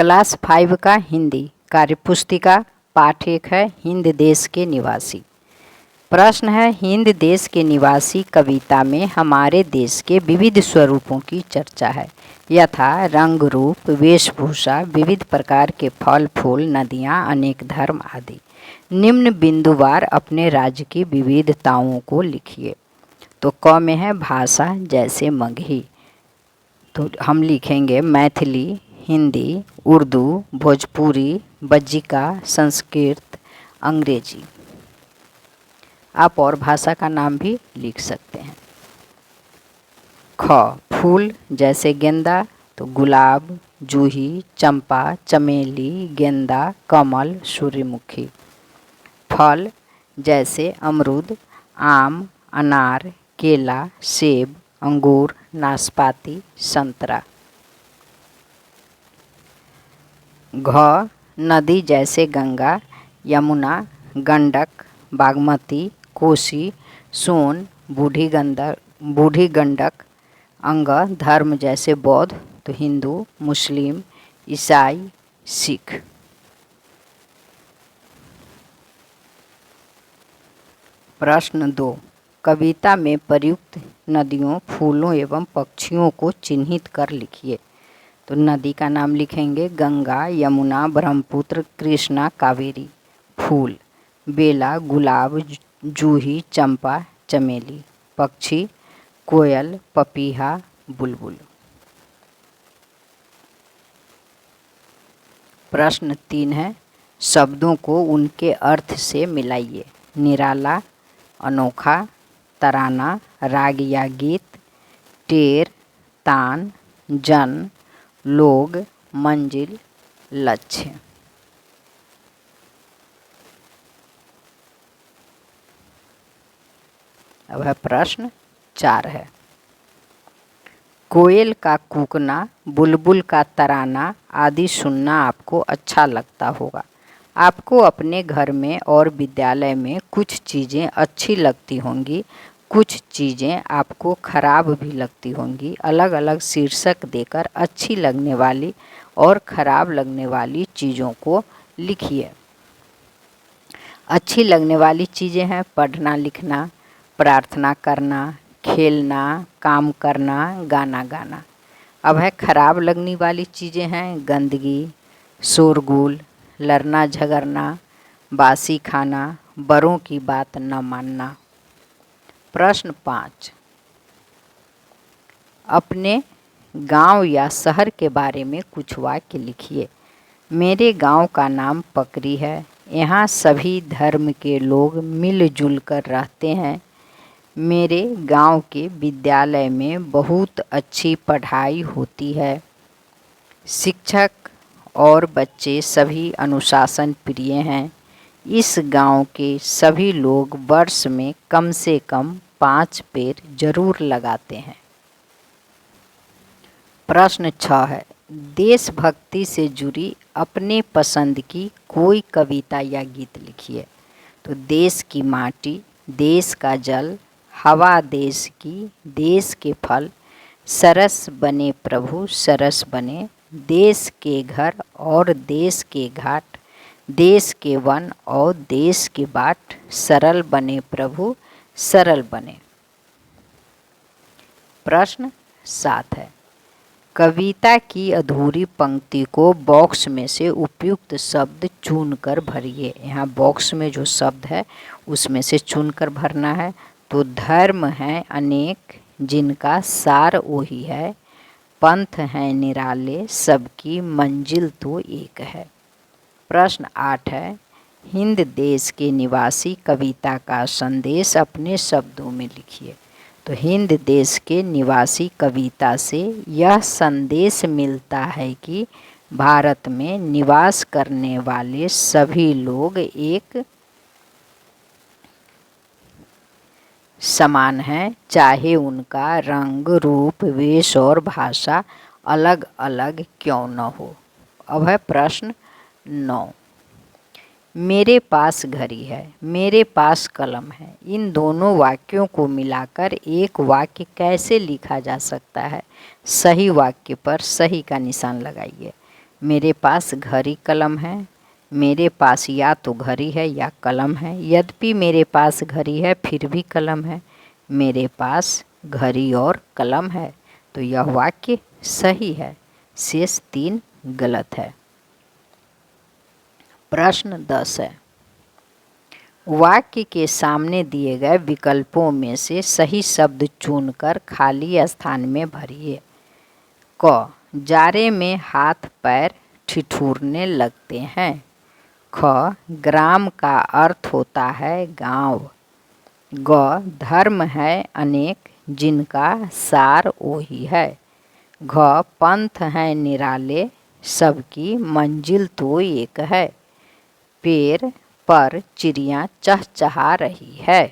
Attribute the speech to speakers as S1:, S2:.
S1: Class 5 का हिंदी कार्यपुस्तिका पाठ 1 है हिंद देश के निवासी। प्रश्न है, हिंद देश के निवासी कविता में हमारे देश के विविध स्वरूपों की चर्चा है, यथा रंग रूप, वेशभूषा, विविध प्रकार के फल फूल, नदियाँ, अनेक धर्म आदि। निम्न बिंदुवार अपने राज्य की विविधताओं को लिखिए। तो क में है भाषा, जैसे मगही, तो हम लिखेंगे मैथिली, हिंदी, उर्दू, भोजपुरी, बज्जिका, संस्कृत, अंग्रेजी। आप और भाषा का नाम भी लिख सकते हैं। ख फूल, जैसे गेंदा, तो गुलाब, जूही, चंपा, चमेली, गेंदा, कमल, सूर्यमुखी। फल, जैसे अमरूद, आम, अनार, केला, सेब, अंगूर, नाशपाती, संतरा। घ नदी, जैसे गंगा, यमुना, गंडक, बागमती, कोसी, सोन, बूढ़ी गंडक। अंग, धर्म, जैसे बौद्ध, तो हिंदू, मुस्लिम, ईसाई, सिख। प्रश्न 2, कविता में प्रयुक्त नदियों, फूलों एवं पक्षियों को चिन्हित कर लिखिए। तो नदी का नाम लिखेंगे गंगा, यमुना, ब्रह्मपुत्र, कृष्णा, कावेरी। फूल, बेला, गुलाब, जूही, चंपा, चमेली। पक्षी, कोयल, पपीहा, बुलबुल। प्रश्न 3 है, शब्दों को उनके अर्थ से मिलाइए। निराला, अनोखा, तराना, राग या गीत, टेर, तान, जन, लोग, मंजिल, लक्ष्य। अब है प्रश्न 4 है, कोयल का कूकना, बुलबुल का तराना आदि सुनना आपको अच्छा लगता होगा। आपको अपने घर में और विद्यालय में कुछ चीज़ें अच्छी लगती होंगी, कुछ चीज़ें आपको खराब भी लगती होंगी। अलग अलग शीर्षक देकर अच्छी लगने वाली और खराब लगने वाली चीज़ों को लिखिए। अच्छी लगने वाली चीज़ें हैं पढ़ना लिखना, प्रार्थना करना, खेलना, काम करना, गाना गाना। अब है खराब लगने वाली चीज़ें हैं गंदगी, शोरगुल, लड़ना झगड़ना, बासी खाना, बड़ों की बात न मानना। प्रश्न 5, अपने गांव या शहर के बारे में कुछ वाक्य लिखिए। मेरे गांव का नाम पकरी है। यहाँ सभी धर्म के लोग मिलजुल कर रहते हैं। मेरे गांव के विद्यालय में बहुत अच्छी पढ़ाई होती है। शिक्षक और बच्चे सभी अनुशासन प्रिय हैं। इस गांव के सभी लोग वर्ष में कम से कम 5 पेड़ जरूर लगाते हैं। प्रश्न 6 है, देशभक्ति से जुड़ी अपने पसंद की कोई कविता या गीत लिखिए। तो देश की माटी, देश का जल, हवा देश की, देश के फल, सरस बने प्रभु सरस बने, देश के घर और देश के घाट, देश के वन और देश के बाट, सरल बने प्रभु सरल बने। प्रश्न 7 है, कविता की अधूरी पंक्ति को बॉक्स में से उपयुक्त शब्द चुनकर भरिए। यहाँ बॉक्स में जो शब्द है उसमें से चुनकर भरना है। तो धर्म है अनेक जिनका सार वही है, पंथ हैं निराले सबकी मंजिल तो एक है। प्रश्न 8 है, हिंद देश के निवासी कविता का संदेश अपने शब्दों में लिखिए। तो हिंद देश के निवासी कविता से यह संदेश मिलता है कि भारत में निवास करने वाले सभी लोग एक समान हैं, चाहे उनका रंग रूप वेश और भाषा अलग अलग क्यों न हो। अब है प्रश्न 9, मेरे पास घड़ी है, मेरे पास कलम है, इन दोनों वाक्यों को मिलाकर एक वाक्य कैसे लिखा जा सकता है। सही वाक्य पर सही का निशान लगाइए। मेरे पास घड़ी कलम है। मेरे पास या तो घड़ी है या कलम है। यद्यपि मेरे पास घड़ी है फिर भी कलम है। मेरे पास घड़ी और कलम है। तो यह वाक्य सही है। शेष 3 गलत है। प्रश्न 10 है, वाक्य के सामने दिए गए विकल्पों में से सही शब्द चुनकर खाली स्थान में भरिए। क, जाड़े में हाथ पैर ठिठुरने लगते हैं। ख, ग्राम का अर्थ होता है गांव। ग, धर्म है अनेक जिनका सार वही है। घ, पंथ है निराले सबकी मंजिल तो एक है। पेड़ पर चिड़िया चहचहा रही है।